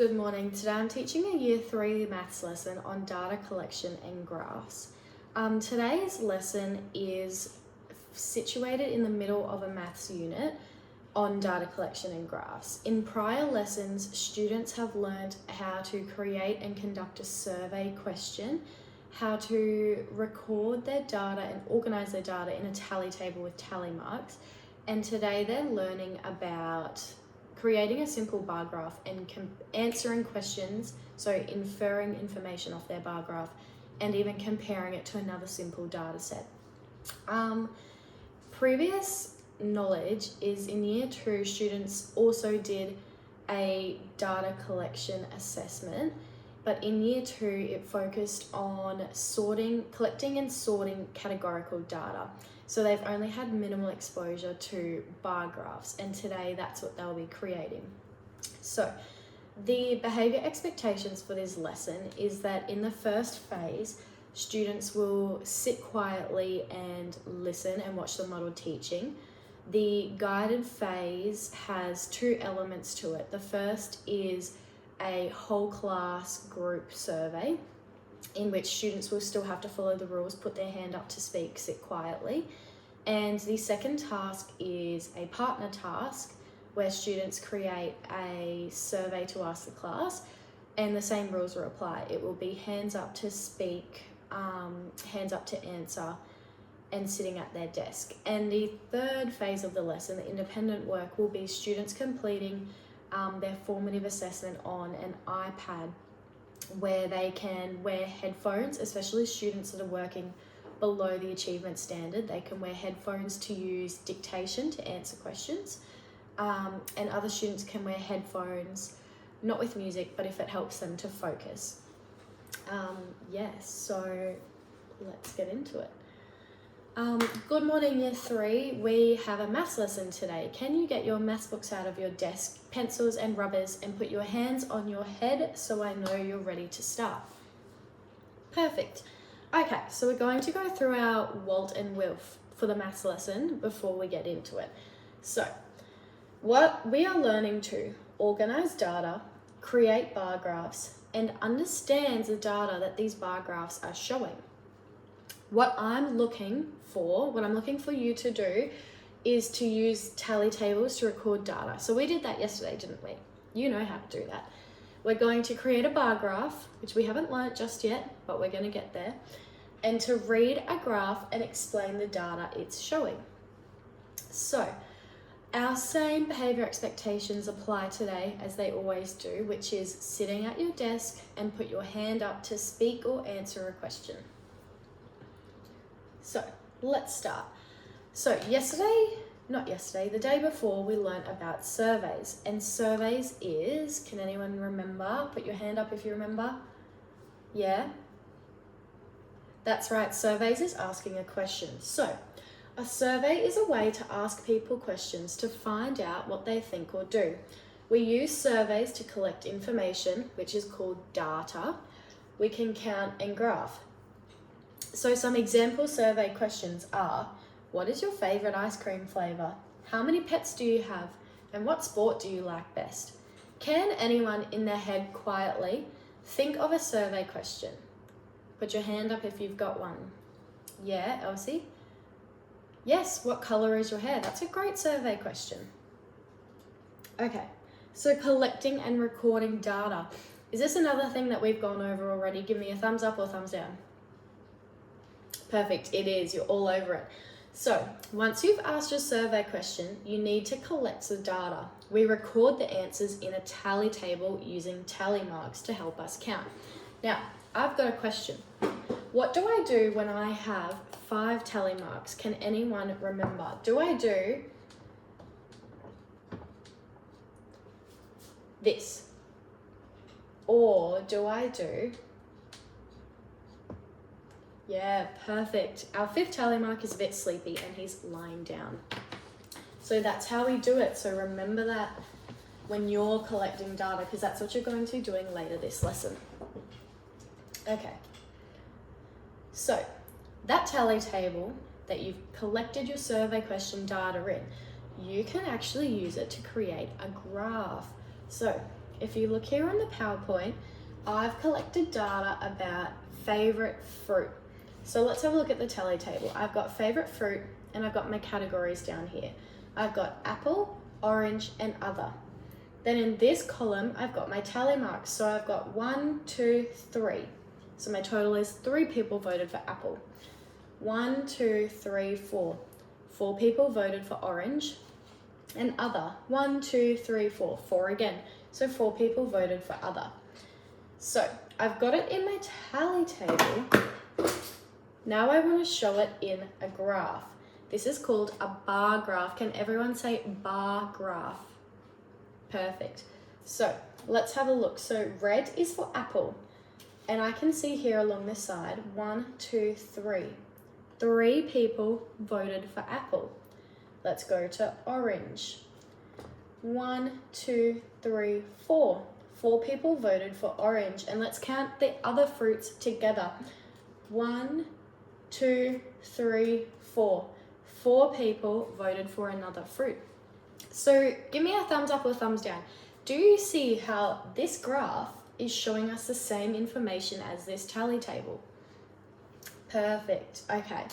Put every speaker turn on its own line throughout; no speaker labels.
Good morning. Today I'm teaching a Year 3 maths lesson on data collection and graphs. Today's lesson is situated in the middle of a maths unit on data collection and graphs. In prior lessons, students have learned how to create and conduct a survey question, how to record their data and organise their data in a tally table with tally marks, and today they're learning about creating a simple bar graph and answering questions, so inferring information off their bar graph and even comparing it to another simple data set. Previous knowledge is in Year 2, students also did a data collection assessment, but in Year 2 it focused on collecting and sorting categorical data. So they've only had minimal exposure to bar graphs, and today that's what they'll be creating. So the behaviour expectations for this lesson is that in the first phase, students will sit quietly and listen and watch the model teaching. The guided phase has two elements to it. The first is a whole class group survey, in which students will still have to follow the rules, put their hand up to speak, sit quietly. And the second task is a partner task, where students create a survey to ask the class, and the same rules will apply. It will be hands up to speak, hands up to answer, and sitting at their desk. And the third phase of the lesson, the independent work, will be students completing their formative assessment on an iPad, where they can wear headphones, especially students that are working below the achievement standard. They can wear headphones to use dictation to answer questions, and other students can wear headphones, not with music, but if it helps them to focus. So let's get into it. Good morning, Year 3. We have a maths lesson today. Can you get your maths books out of your desk, pencils and rubbers, and put your hands on your head so I know you're ready to start? Perfect. Okay, so we're going to go through our Walt and Wilf for the maths lesson before we get into it. So, what we are learning to organise data, create bar graphs, and understand the data that these bar graphs are showing. What I'm looking for you to do is to use tally tables to record data. So we did that yesterday, didn't we? You know how to do that. We're going to create a bar graph, which we haven't learnt just yet, but we're going to get there, and to read a graph and explain the data it's showing. So our same behaviour expectations apply today as they always do, which is sitting at your desk and put your hand up to speak or answer a question. So let's start. So the day before, we learnt about surveys, and surveys is, can anyone remember? Put your hand up if you remember. Yeah? That's right, surveys is asking a question. So a survey is a way to ask people questions to find out what they think or do. We use surveys to collect information, which is called data. We can count and graph. So some example survey questions are: what is your favourite ice cream flavour? How many pets do you have? And what sport do you like best? Can anyone in their head quietly think of a survey question? Put your hand up if you've got one. Yeah, Elsie? Yes, what colour is your hair? That's a great survey question. Okay, so collecting and recording data. Is this another thing that we've gone over already? Give me a thumbs up or thumbs down. Perfect, it is, you're all over it. So once you've asked your survey question, you need to collect the data. We record the answers in a tally table using tally marks to help us count. Now, I've got a question. What do I do when I have 5 tally marks? Can anyone remember? Do I do this? Or do I do... Yeah, perfect. Our 5th tally mark is a bit sleepy and he's lying down. So that's how we do it. So remember that when you're collecting data, because that's what you're going to be doing later this lesson. Okay. So that tally table that you've collected your survey question data in, you can actually use it to create a graph. So if you look here on the PowerPoint, I've collected data about favourite fruit. So let's have a look at the tally table. I've got favourite fruit and I've got my categories down here. I've got apple, orange and other. Then in this column, I've got my tally marks. So I've got 1, 2, 3. So my total is 3 people voted for apple. 1, 2, 3, 4. 4 people voted for orange and other. 1, 2, 3, 4. 4 again. So 4 people voted for other. So I've got it in my tally table. Now I want to show it in a graph. This is called a bar graph. Can everyone say bar graph? Perfect. So let's have a look. So red is for apple. And I can see here along this side, 1, 2, 3. 3 people voted for apple. Let's go to orange. 1, 2, 3, 4. 4 people voted for orange. And let's count the other fruits together. 1, 2, 3, 4. 4 people voted for another fruit. So give me a thumbs up or thumbs down. Do you see how this graph is showing us the same information as this tally table? Perfect. Okay.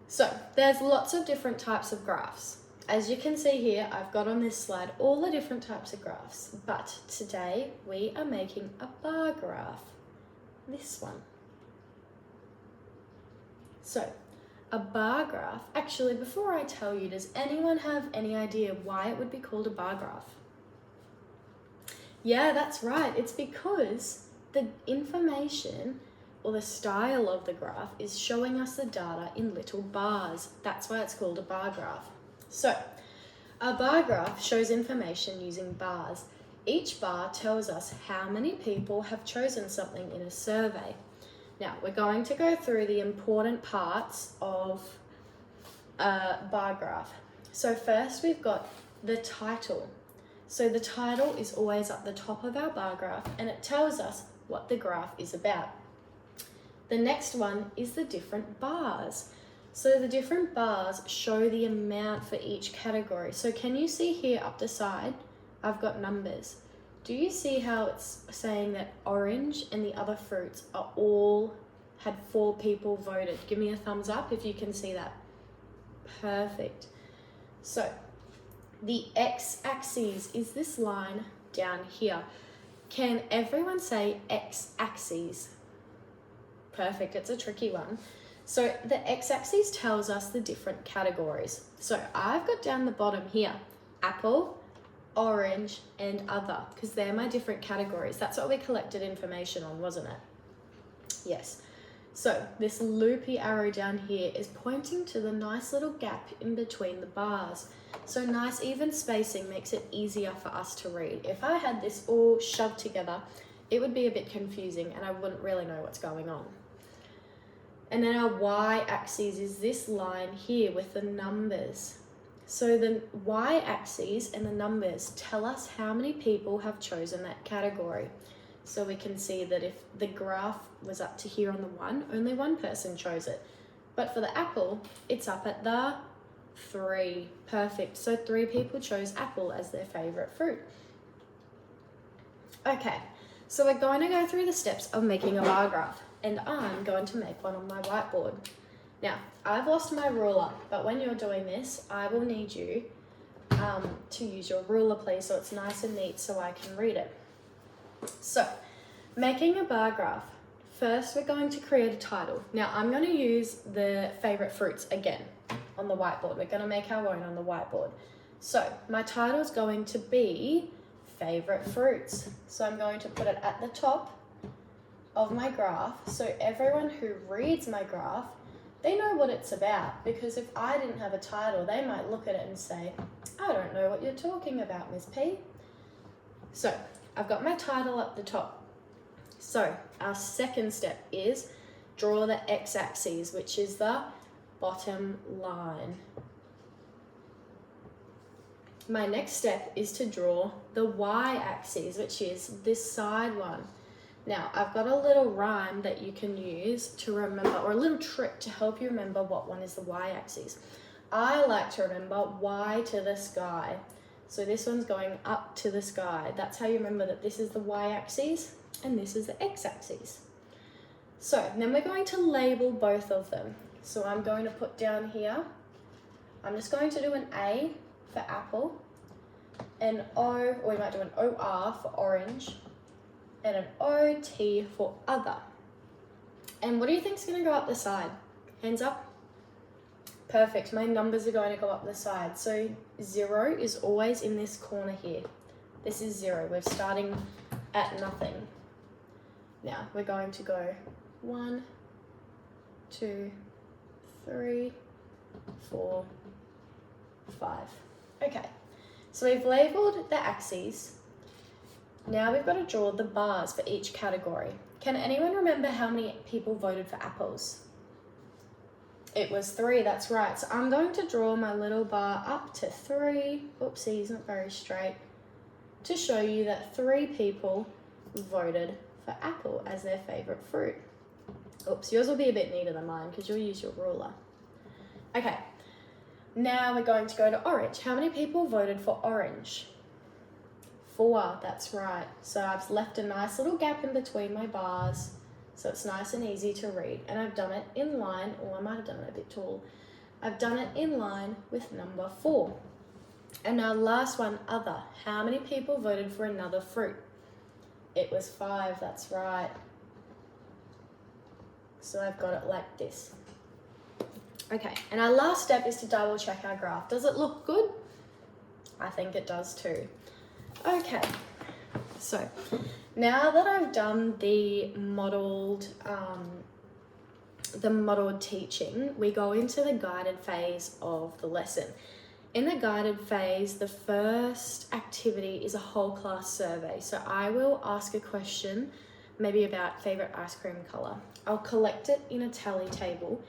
So there's lots of different types of graphs. As you can see here, I've got on this slide all the different types of graphs, but today we are making a bar graph. This one. So a bar graph, actually before I tell you, does anyone have any idea why it would be called a bar graph? Yeah, that's right. It's because the information or the style of the graph is showing us the data in little bars. That's why it's called a bar graph. So a bar graph shows information using bars. Each bar tells us how many people have chosen something in a survey. Now, we're going to go through the important parts of a bar graph. So first we've got the title. So the title is always at the top of our bar graph and it tells us what the graph is about. The next one is the different bars. So the different bars show the amount for each category. So can you see here up the side, I've got numbers. Do you see how it's saying that orange and the other fruits are all had 4 people voted? Give me a thumbs up if you can see that. Perfect. So the x-axis is this line down here. Can everyone say x-axis? Perfect, it's a tricky one. So the x-axis tells us the different categories. So I've got down the bottom here, apple, orange, and other, because they're my different categories. That's what we collected information on, wasn't it? Yes. So this loopy arrow down here is pointing to the nice little gap in between the bars. So nice even spacing makes it easier for us to read. If I had this all shoved together, it would be a bit confusing and I wouldn't really know what's going on. And then our y-axis is this line here with the numbers. So the y-axis and the numbers tell us how many people have chosen that category. So we can see that if the graph was up to here on the 1, only 1 person chose it. But for the apple, it's up at the 3. Perfect. So 3 people chose apple as their favorite fruit. Okay, so we're going to go through the steps of making a bar graph. And I'm going to make one on my whiteboard. Now, I've lost my ruler, but when you're doing this, I will need you to use your ruler, please, so it's nice and neat so I can read it. So, making a bar graph. First, we're going to create a title. Now, I'm going to use the favorite fruits again on the whiteboard. We're going to make our own on the whiteboard. So, my title is going to be favorite fruits. So, I'm going to put it at the top of my graph, so everyone who reads my graph, they know what it's about, because if I didn't have a title, they might look at it and say, I don't know what you're talking about, Ms. P. So I've got my title at the top. So our second step is draw the x-axis, which is the bottom line. My next step is to draw the y-axis, which is this side one. Now, I've got a little rhyme that you can use to remember, or a little trick to help you remember what one is the y-axis. I like to remember y to the sky. So this one's going up to the sky. That's how you remember that this is the y-axis and this is the x-axis. So then we're going to label both of them. So I'm going to put down here, I'm just going to do an A for apple, an O, or we might do an OR for orange, and an OT for other. And what do you think is going to go up the side? Hands up. Perfect, my numbers are going to go up the side. So 0 is always in this corner here. This is 0, we're starting at nothing. Now we're going to go 1, 2, 3, 4, 5. Okay, so we've labelled the axes. Now we've got to draw the bars for each category. Can anyone remember how many people voted for apples? It was 3, that's right. So I'm going to draw my little bar up to 3. Oopsie, it's not very straight. To show you that 3 people voted for apple as their favourite fruit. Oops, yours will be a bit neater than mine because you'll use your ruler. Okay, now we're going to go to orange. How many people voted for orange? 4, that's right. So I've left a nice little gap in between my bars so it's nice and easy to read. And I've done it in line, or I might have done it a bit tall. I've done it in line with number 4. And now last one, other. How many people voted for another fruit? It was 5, that's right. So I've got it like this. Okay, and our last step is to double check our graph. Does it look good? I think it does too. Okay, so now that I've done the modelled teaching, we go into the guided phase of the lesson. In the guided phase, the first activity is a whole class survey. So I will ask a question, maybe about favourite ice cream colour. I'll collect it in a tally table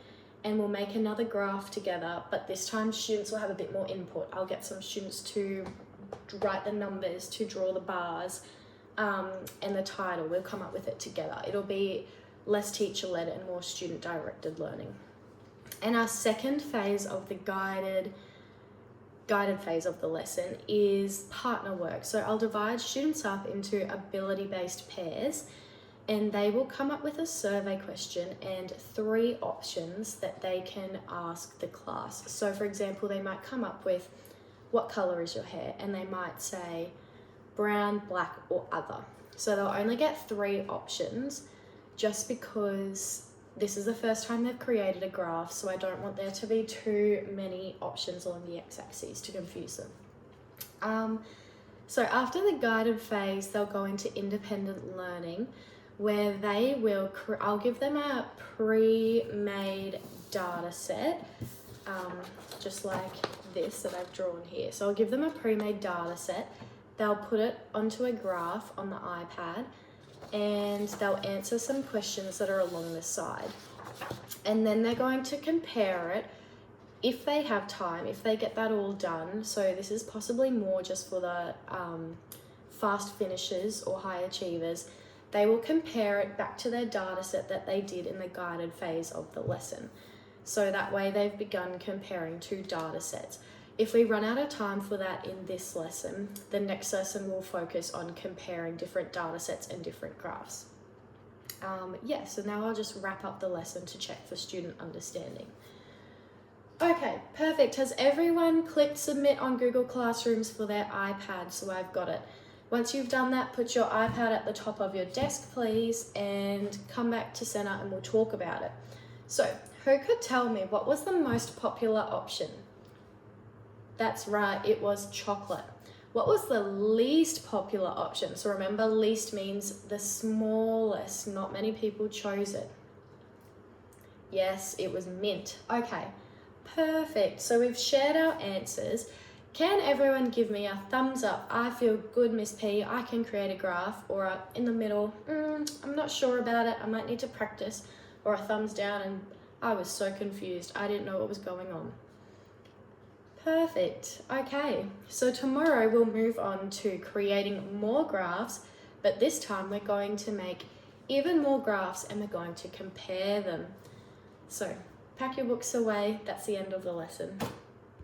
and we'll make another graph together, but this time students will have a bit more input. I'll get some students to write the numbers, to draw the bars, and the title. We'll come up with it together. It'll be less teacher-led and more student-directed learning. And our second phase of the guided phase of the lesson is partner work. So I'll divide students up into ability-based pairs, and they will come up with a survey question and 3 options that they can ask the class. So for example, they might come up with, what colour is your hair? And they might say brown, black, or other. So they'll only get 3 options just because this is the first time they've created a graph, so I don't want there to be too many options along the x-axis to confuse them. So after the guided phase, they'll go into independent learning, where they will, I'll give them a pre-made data set, just like this that I've drawn here. So I'll give them a pre-made data set. They'll put it onto a graph on the iPad, and they'll answer some questions that are along the side. And then they're going to compare it if they have time, if they get that all done. So this is possibly more just for the fast finishers or high achievers. They will compare it back to their data set that they did in the guided phase of the lesson. So that way they've begun comparing 2 data sets. If we run out of time for that in this lesson, the next lesson will focus on comparing different data sets and different graphs. So now I'll just wrap up the lesson to check for student understanding. Okay, perfect. Has everyone clicked submit on Google Classrooms for their iPad? So I've got it. Once you've done that, put your iPad at the top of your desk, please, and come back to center and we'll talk about it. So, who could tell me what was the most popular option? That's right, it was chocolate. What was the least popular option? So remember, least means the smallest. Not many people chose it. Yes, it was mint. Okay, perfect. So we've shared our answers. Can everyone give me a thumbs up? I feel good, Miss P. I can create a graph. Or a in the middle, I'm not sure about it. I might need to practice. Or a thumbs down, and I was so confused. I didn't know what was going on. Perfect. Okay, so tomorrow we'll move on to creating more graphs, but this time we're going to make even more graphs and we're going to compare them. So pack your books away. That's the end of the lesson.